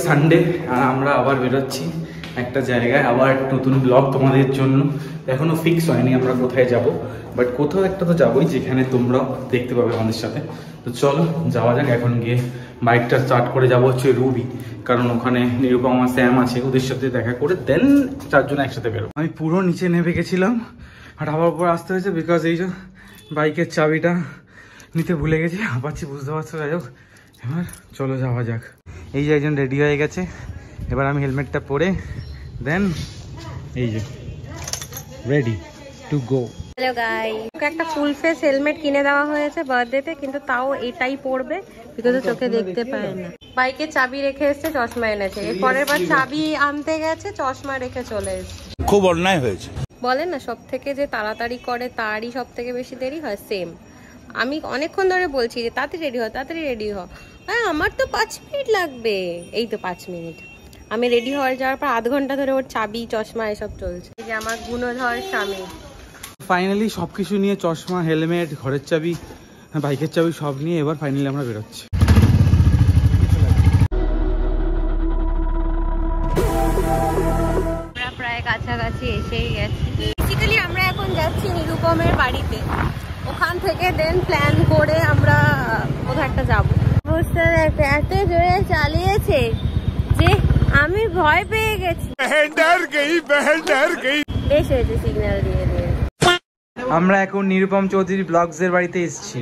Sunday আর আমরা আবার বেরোচ্ছি একটা জায়গায়, আবার নতুন ব্লগ তোমাদের জন্য। এখনো ফিক্স হয়নি আমরা কোথায় যাব, বাট কোথাও একটা তো যাবোই যেখানে তোমরা দেখতে পাবে আমাদের সাথে। তো চলো যাওয়া যাক। এখন গিয়ে বাইকটা স্টার্ট করে যাবো হচ্ছে রুবি, কারণ ওখানে নিরুপমা স্যাম আছে, ওদের সাথে দেখা করে দেন চারজন একসাথে বেরো। আমি পুরো নিচে নেমে গেছিলাম আর আবার উপর আসতে হয়েছে, বিকজ এই যে বাইকের চাবিটা নিতে ভুলে গেছি, আপাচ্ছি বুঝতে পারছো। যাই হোক, এবার চলো যাওয়া যাক। এই যে একজন রেডি হয়ে গেছে, এবার আমি হেলমেটটা পরে দেন এই যে ready to go. Hello guys, একটা ফুল ফেস হেলমেট কিনে দেওয়া হয়েছে বার্থডেতে, কিন্তু তাও এটাই পরবে বিকজ চোখে দেখতে পায় না। বাইকে চাবি রেখে এসছে, চশমা এনেছে, এরপরের বার চাবি আনতে গেছে, চশমা রেখে চলে এসেছে। খুব অন্যায় হয়েছে। বলেন না, সব থেকে যে তাড়াতাড়ি করে তারই সব থেকে বেশি দেরি হয়। সেম আমি অনেকক্ষণ ধরে বলছি যে তাড়াতাড়ি রেডি হ, তাড়াতাড়ি রেডি হ। হ্যাঁ, আমার তো 5 মিনিট লাগবে। এই তো 5 মিনিট। আমি রেডি হওয়ার যাওয়ার পর 1/2 ঘন্টা ধরে ওর চাবি চশমা এসব চলছে। এই যে আমার গুণধর স্বামী। ফাইনালি সবকিছু নিয়ে, চশমা, হেলমেট, ঘরের চাবি, বাইকের চাবি সব নিয়ে এবার ফাইনালি আমরা বেরোচ্ছি। আমরা প্রায় কাছাকাছি এসেই গেছি। বেসিক্যালি আমরা এখন যাচ্ছি নিরুপমের বাড়িতে, ওখান থেকে দেন প্ল্যান করে আমরা কোথাও একটা যাবো। এত জোরে চালিয়েছে যে আমি ভয় পেয়ে গেছি। বেশ হয়েছে সিগন্যাল দিয়ে দিয়ে। আমরা এখন নিরুপম চৌধুরী ব্লগস এর বাড়িতে এসেছি।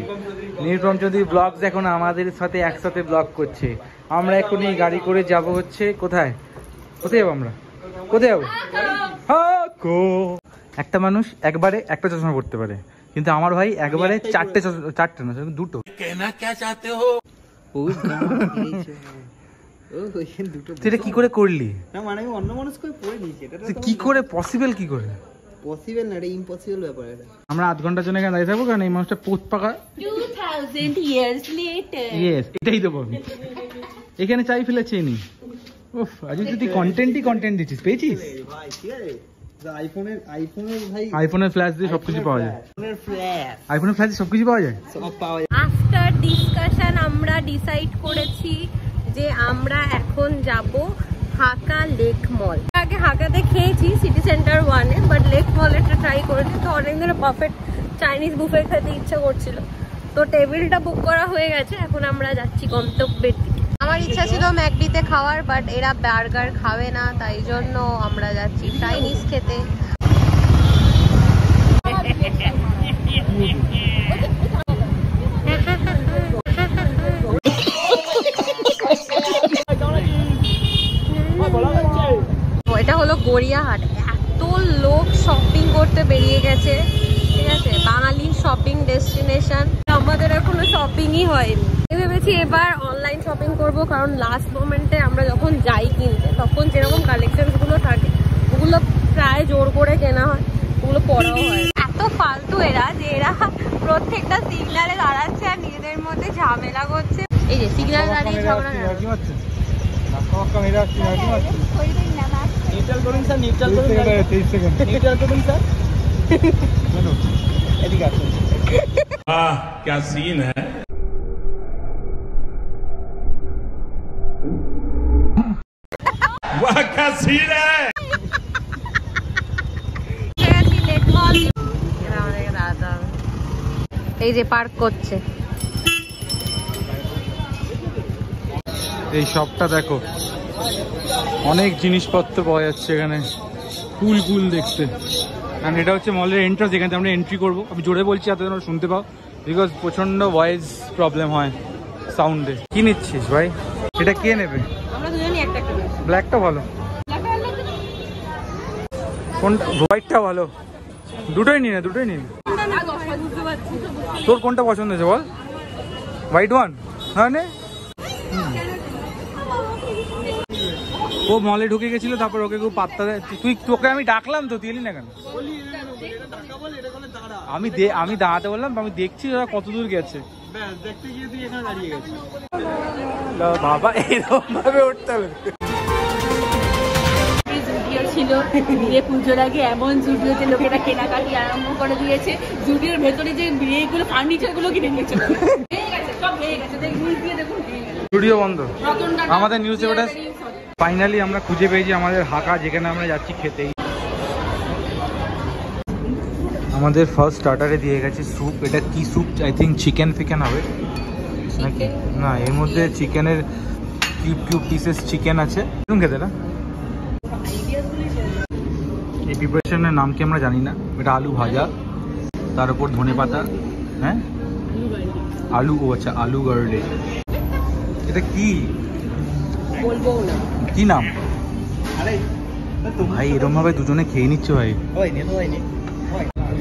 নিরুপম চৌধুরী ব্লগস এখন আমাদের সাথে একসাথে ব্লগ করছে। আমরা এখন এই গাড়ি করে যাব হচ্ছে কোথায়, কোথায় যাবো আমরা, কোথায় যাবো? একটা মানুষ একবারে একটা চশমা পড়তে পারে, কিন্তু আমার ভাই একবারে চারটে না, দুটো। তুই কি করে করলি? মানে আমি অন্য মানুষ করে পড়ে নিয়েছি, এটা কি করে পসিবল? কি করে পসিবল না, এটা ইম্পসিবল ব্যাপার। এটা আমরা 8 ঘন্টার জন্য এখানে দাঁড়িয়ে থাকবো, কারণ এই মানুষটা পোত পাকা 2000 years later। ইয়েস, এটাই দেবো আমি। এখানে চাই ফেলেছে নি। উফ, আজ তুই কন্টেন্ট দিচ্ছিস, পেয়েছিস? ভাই ঠিক আছে, আইফোনের ভাই আইফোনের ফ্ল্যাশ দিয়ে সবকিছু পাওয়া যায়। আইফোনের ফ্ল্যাশ দিয়ে সবকিছু পাওয়া যায়, সব পাওয়া যায়। আফটার ডিসকাশন আমরা ডিসাইড করেছি যে আমরা এখন যাব হাকা লেক মল। আগে হাকাতে খেয়েছি সিটি সেন্টার 1-এ, বাট লেক মলটা ট্রাই করেছি। তো অনেক দিনের পারফেক্ট চাইনিজ বুফে খেতে ইচ্ছা করছিল, তো টেবিলটা বুক করা হয়ে গেছে। এখন আমরা যাচ্ছি গন্তব্যের দিকে। আমার ইচ্ছা ছিল ম্যাকডিতে খাওয়ার, বাট এরা বার্গার খাবে না, তাই জন্য আমরা যাচ্ছি চাইনিজ খেতে। এটা হলো গড়িয়াহাট। এত লোক শপিং করতে বেরিয়ে গেছে, ঠিক আছে, বাঙালি শপিং ডেস্টিনেশন। আমাদের এখনো শপিংই হয়নি। ভেবেছি এবার অনলাইন শপিং করব, কারণ লাস্ট মোমেন্টে আমরা যখন যাই কিনতে তখন যেরকম কালেকশন গুলো থাকে ওগুলো প্রায় জোর করে কেনা হয়, ওগুলো পরাও হয়। এত ফালতু এরা যে এরা প্রত্যেকটা সিগনালে দাঁড়াচ্ছে আর নিজেদের মধ্যে ঝামেলা করছে। এই যে সিগনাল দাঁড়িয়ে ঝগড়া না। নিউট্রাল করুন স্যার, নিউট্রাল করুন, 23 সেকেন্ড নিউট্রাল করুন স্যার। এদিকে আসুন। वाह क्या सीन है। वाह क्या सीन है। এই যে পার্ক করছে। এই শপটা দেখো, অনেক জিনিসপত্র পাওয়া যাচ্ছে এখানে, কুল দেখতে। কারণ এটা হচ্ছে মলের এন্ট্রান্স, এখানে আমরা এন্ট্রি করবো। আমি জোরে বলছি যাতে তোমরা শুনতে পাও, বিকজ প্রচন্ড ভয়েস প্রবলেম হয় সাউন্ডে। কি নিচ্ছিস ভাই? এটা কে নেবে? আমরা দুজনই একটা কিনে। ব্ল্যাকটা ভালো, কোনটা? হোয়াইটটা ভালো। দুটোই নিয়ে নে, দুটোই নিয়ে নে। তোর কোনটা পছন্দ হয়েছে বল? White one? হ্যাঁ নে। ও মলে ঢুকে গেছিল, তারপর ওকে কেউ পাত্তা দেয়। তোকে আমি ডাকলাম তো, তুই এলি না কেন? আমি দাঁড়াতে বললাম, আমি দেখছি ওরা কত দূর গেছে। বাবা এরকম ভাবে উঠতে হবে। ছিল বিয়ে পুজোর আগে এমন জুডিওতে লোকেরা কেনাকাটি আরম্ভ করে দিয়েছে। জুডিওর ভেতরে যে বিয়েগুলো ফার্নিচার গুলো কিনে নিয়েছে, সব হয়ে গেছে। দেখুন স্টুডিও বন্ধ। আমাদের নিউজ পেপারটা ফাইনালি আমরা খুঁজে পেয়েছি আমাদের হাকা, যেখানে আমরা যাচ্ছি খেতেই। আমাদের ফার্স্ট স্টার্টারে দিয়ে গেছে স্যুপ। এটা কি স্যুপ? আই থিঙ্ক চিকেন ফিকেন হবে নাকি না, এর মধ্যে চিকেনের কিউব কিউব পিসেস চিকেন আছে। তুমি খেতে না? এই প্রিপারেশনের নাম কি আমরা জানি না। এটা আলু ভাজা, তার উপর ধনে পাতা। হ্যাঁ আলু, ও আচ্ছা আলু গার্লিক। এটা কি বলবো না কি নাম? ভাই এরকম ভাবে দুজনে খেয়ে নিচ্ছে ভাই।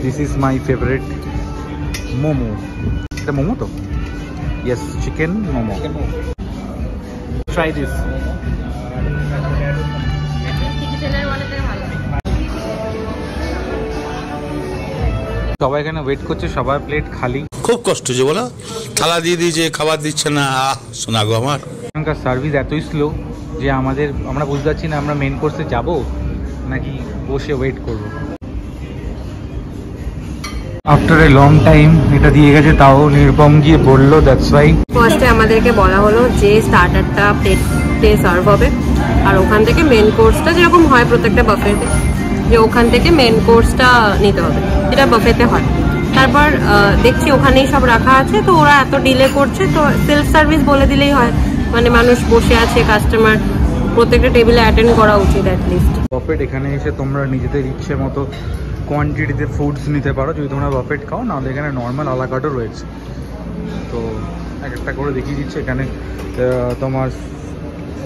This is my favourite momo. এটা মোমো তো? Yes, chicken momo. Try this. সবাই এখানে ওয়েট করছে, সবার প্লেট খালি। খুব কষ্ট যে বলো, থালা দিয়ে দিয়েছে, খাবার দিচ্ছে না। শোনা গো আমার, এখানকার সার্ভিস এতই স্লো যে আমরা বুঝতে পারছি না আমরা মেন কোর্সে যাব নাকি বসে ওয়েট করব। আফটার এ লং টাইম এটা দিয়ে গেছে, তাও নিরুপম গিয়ে বললো, দ্যাটস ওয়াই ফার্স্টে আমাদেরকে বলা হলো যে স্টার্টারটা প্লেটে সার্ভ হবে, আর ওখান থেকে মেন কোর্সটা যেরকম হয় প্রত্যেকটা বাফেতে, যে ওখান থেকে মেন কোর্সটা নিতে হবে, যেটা বাফেতে হয়। তারপর দেখছি ওখানেই সব রাখা আছে, তো ওরা এত ডিলে করছে, তো সেলফ সার্ভিস বলে দিলেই হয়, মানে মানুষ বসে আছে, কাস্টমার প্রত্যেকটা টেবিলে অ্যাটেন্ড করা উচিত অ্যাটলিস্ট। বাফেট এখানে এসে তোমরা নিজেদের ইচ্ছে মতো কোয়ান্টিটিতে ফুডস নিতে পারো যদি তোমরা বাফেট খাও, নাহলে এখানে নর্মাল আলাকাটও রয়েছে। তো এক একটা করে দেখিয়ে দিচ্ছে। এখানে তোমার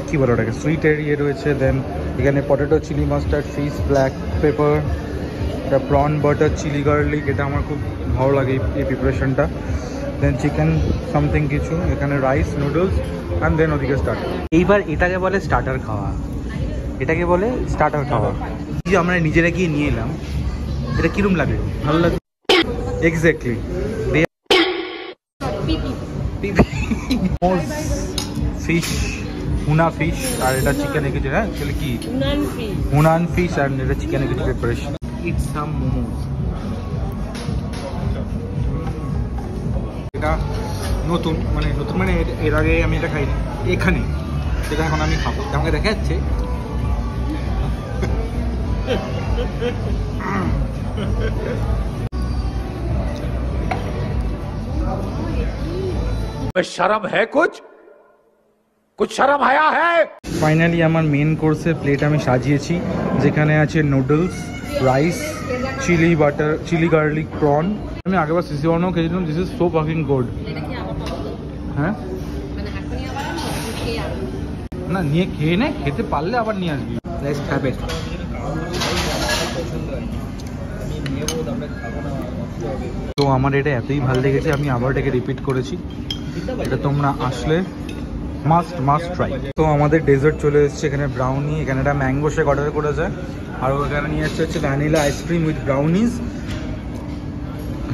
কী বলো ওটাকে, সুইটের ইয়ে রয়েছে, দেন এখানে potato chilli mustard, fish, black pepper, এটা প্রন বাটার চিলি গার্লিক, এটা আমার খুব ভালো লাগে এই প্রিপারেশনটা। দেন চিকেন সামথিং কিছু, এখানে রাইস, নুডলস, অ্যান্ড দেন ওদিকে স্টার্টার। এইবার এটাকে বলে স্টার্টার খাওয়া, এটাকে বলে স্টার্টার খাওয়া। যে আমরা নিজেরা গিয়ে নিয়ে এলাম, এটা কিরম লাগে? ভালো লাগে। এক্স্যাক্টলি। ফিশ, হুনা ফিশ, আর এটা চিকেনের কিছু, হ্যাঁ অ্যাকচুয়ালি কি হুনান ফিশ, আর এটা চিকেনের কিছু প্রিপারেশন। It's some momos. এটা নতুন মানে এর আগে আমি এটা খাইনি এখানে, সেটা এখন আমি খাবো। আমাকে দেখা যাচ্ছে शर्म है कुछ शर्म आया है। ফাইনালি আমার মেন কোর্সের প্লেট আমি সাজিয়েছি, যেখানে আছে noodles, rice, chilli butter, chilli garlic, prawn. আমি আগেবার সিসি ওয়ানও খেয়েছিলাম। This is so fucking good. হ্যাঁ না, নিয়ে খেয়ে নে, খেতে পারলে আবার নিয়ে আসবি। Let's have it. তো আমার এটা এতই ভালো লেগেছে, আমি আবার এটাকে রিপিট করেছি। এটা তোমরা আসলে মাস্ট ট্রাই। তো আমাদের ডেজার্ট চলে এসেছে, এখানে ব্রাউনি, এখানে একটা ম্যাঙ্গো শেক অর্ডার করেছে, আর ওখানে নিয়ে এসছে হচ্ছে ভ্যানিলা আইসক্রিম উইথ ব্রাউনিজ।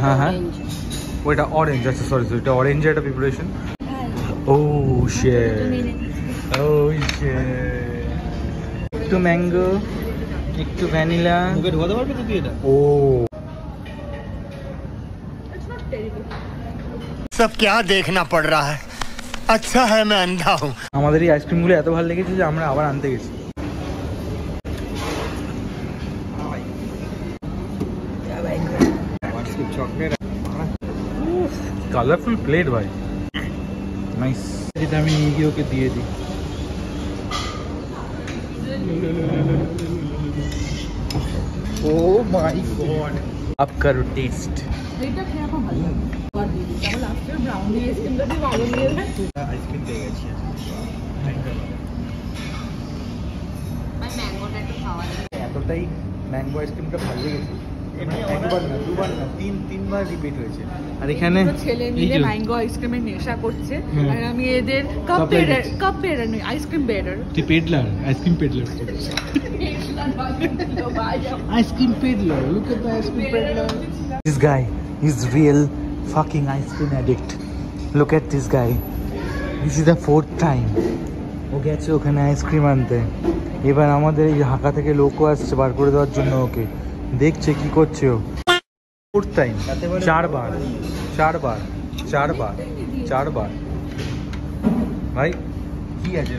হ্যাঁ ওইটা অরেঞ্জ, আচ্ছা সরি এটা অরেঞ্জের একটা প্রিপারেশন। ও শিট, ও শিট। একটু ম্যাঙ্গো, একটু ভ্যানিলা। মুখে ঢোকাতে পারবে তো তুই এটা? ও सब क्या देखना पड़ रहा है, अच्छा है मैं अंधा हूँ। আমাদের এই আইসক্রিমগুলো এত ভালো লেগেছে যে আমরা আবার আনতে গেছি। কালারফুল প্লেট ভাই, নাইস। যেটা আমি নিয়ে গিয়ে ওকে দিয়ে দিই। ও মাই গড, আপ করো টেস্ট। আইসক্রিম পেয়ে গেছি। এতটাই ম্যাঙ্গো আইসক্রিমটা ভালো লেগেছে, একবার না দুবার না তিনবার রিপিট হয়েছে। আর এখানে ছেলে মিলে ম্যাঙ্গো আইসক্রিমের নেশা করছে, আর আমি এদের কাপ বেরার নই, আইসক্রিম বেরার। তুই peddler, ice cream peddler, ice cream peddler. Look at the ice cream peddler. This guy is real fucking ice cream addict. Look at this guy, this is the 4th time ও গেছে ওখানে আইসক্রিম আনতে। এবার আমাদের এই ঢাকা থেকে লোকও আসছে বার করে দেওয়ার জন্য, ওকে দেখছে কি করছে ও। 4th টাইম, 4বার ভাই কি আছে?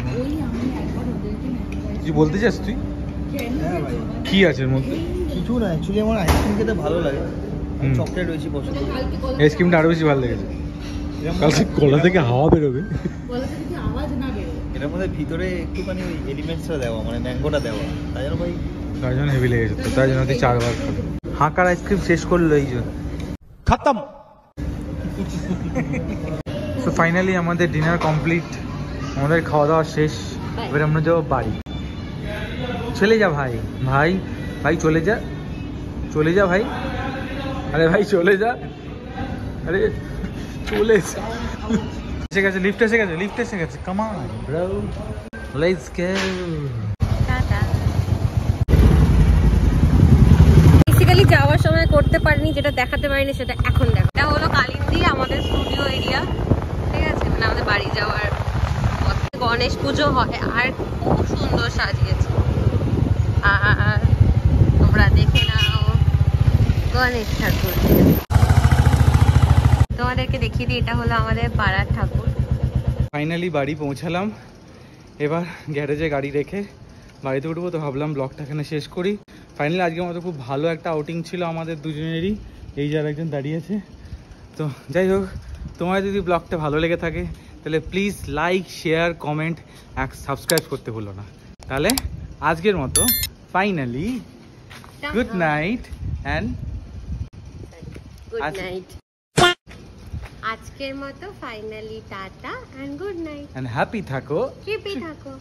কিছু বলতে চাস তুই? হ্যাঁ ভাই, কি আছে এর মধ্যে? কিছু না, অ্যাকচুয়ালি আমার আইসক্রিম খেতে ভালো লাগে, হুম। চকলেট বেশি পছন্দ করি। আইসক্রিমটা আরো বেশি ভালো লেগেছে। কালকে গলা থেকে হাওয়া বেরোবে। আওয়াজ না বেরো। এটার মধ্যে ভিতরে একটুখানি ওই এলিমেন্টসটা দেওয়া, মানে ম্যাঙ্গোটা দেওয়া, তাই জন্য ভাই তাই জন্য হেভি লেগেছে, তো তাই জন্য তুই 4 বার খাবি। হাঁকার আইসক্রিম শেষ করলো এই জন্য। খতম। তো ফাইনালি আমাদের ডিনার কমপ্লিট, আমাদের খাওয়া দাওয়া শেষ। এবার আমরা যাবো বাড়ি। চলে যা ভাই, ভাই ভাই চলে যা, চলে যা ভাই। আরে ভাই চলে যা, আরে চলে যা। এসে গেছে, লিফট এসে গেছে, লিফট এসে গেছে। Come on bro, let's go. Tata. Basically যাওয়ার সময় করতে পারিনি, যেটা দেখাতে পারিনি সেটা এখন দেখো। এটা হলো কালিন্দী, আমাদের স্টুডিও এরিয়া, ঠিক আছে, মানে আমাদের বাড়ি যাওয়ার পথে। গণেশ পুজো হয় আর খুব সুন্দর সাজিয়েছে, আর তোমরা দেখে নাও গণেশ ঠাকুর। তোমাদেরকে দেখিয়ে দিই, এটা হলো আমাদের পাড়ার ঠাকুর। ফাইনালি বাড়ি পৌঁছালাম। এবার গ্যারেজে গাড়ি রেখে বাড়িতে উঠবো। তো ভাবলাম ব্লগটা এখানে শেষ করি। ফাইনালি আজকের মতো খুব ভালো একটা আউটিং ছিল আমাদের দুজনেরই। এই যে আরেকজন দাঁড়িয়েছে। তো যাই হোক, তোমার যদি ব্লগটা ভালো লেগে থাকে তাহলে প্লিজ লাইক, শেয়ার, কমেন্ট আর সাবস্ক্রাইব করতে ভুলো না। তাহলে আজকের মতো finally good night and good night. আজকের মতো finally tata and good night. Happy থাকো। হ্যাপি থাকো।